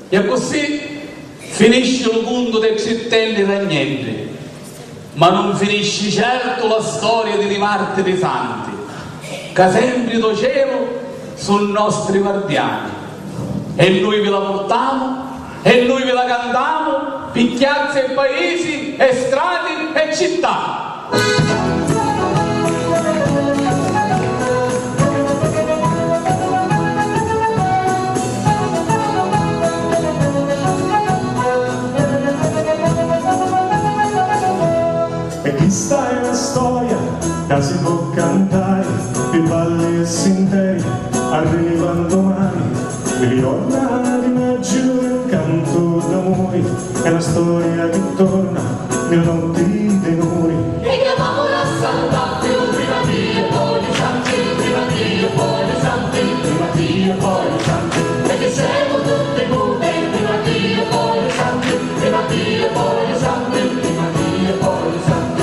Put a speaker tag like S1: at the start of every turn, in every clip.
S1: E così finisce il mondo dei crittelli ragnelli, ma non finisce certo la storia dei martiri santi, che sempre do cielo sono nostri guardiani. E noi ve la portiamo, e noi ve la cantiamo, per piazze e paesi, e strade e città.
S2: E questa è una storia che si può cantare per valli e sentieri, arrivano domani, ritorna di maggio un canto d'amore, è una storia che torna nelle notti dei nuri.
S3: E chiamiamo la Santa Più, prima Dio e poi i santi, prima Dio e poi i santi, prima Dio e poi i santi, e che siamo tutti pure, prima Dio e poi i santi, prima Dio e poi i santi, prima Dio e poi i santi.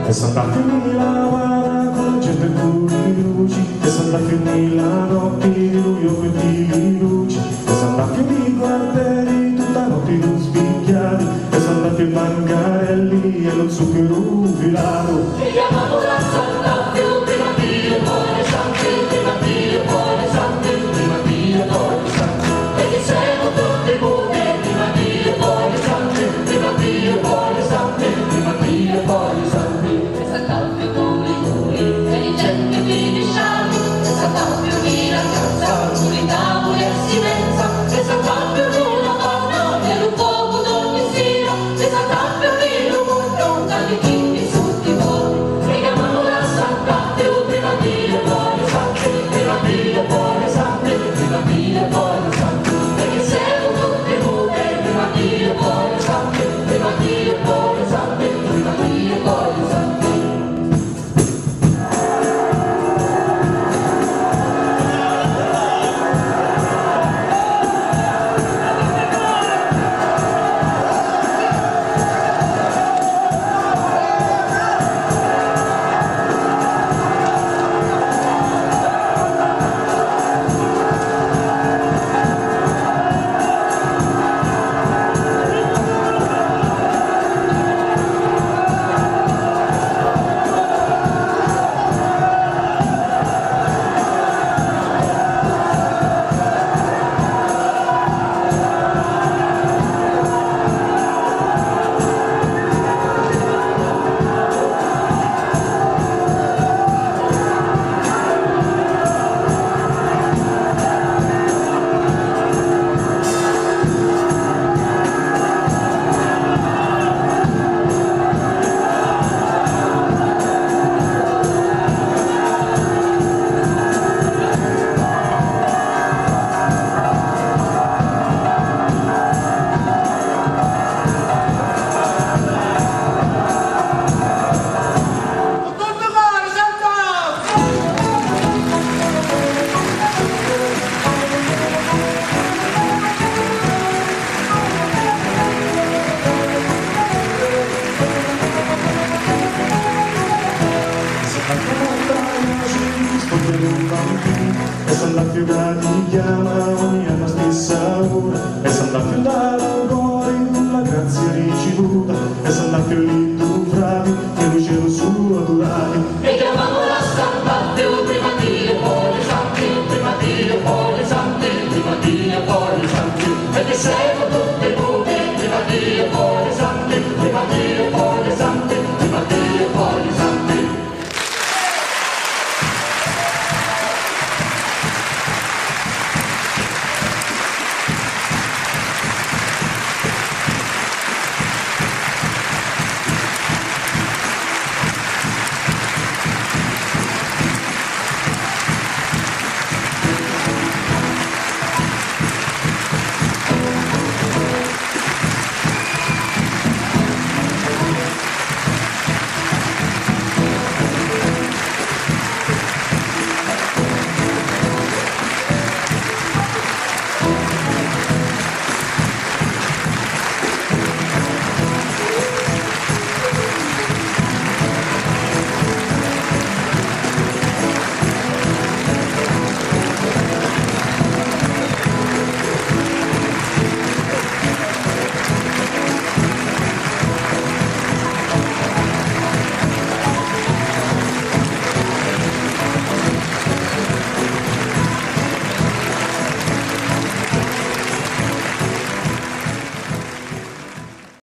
S2: E Santa finì la vara con la gente di luci, e Santa finì la notte di luglio con di luci, e Santa finì guardelli tutta notte non spicchiati, e Santa finì mangarelli e lo zucchero filato.
S3: E chiamiamo la Santa Più, prima Dio e poi i santi, prima Dio e poi i santi, prima Dio e poi i santi, e che siamo tutti pure, prima Dio e poi i santi, prima Dio e poi i santi, prima Dio e poi i santi.
S2: E Santa Fiuga ti chiama ogni anno stessa ora, e Santa Fiuga l'amore con la grazia ricevuta, e Santa Fiuga tu frati che lui cielo suo adorati.
S3: E chiamiamo la Santa Più, prima Dio e poi i santi, prima Dio e poi i santi, prima Dio e poi i santi, e che siamo tutti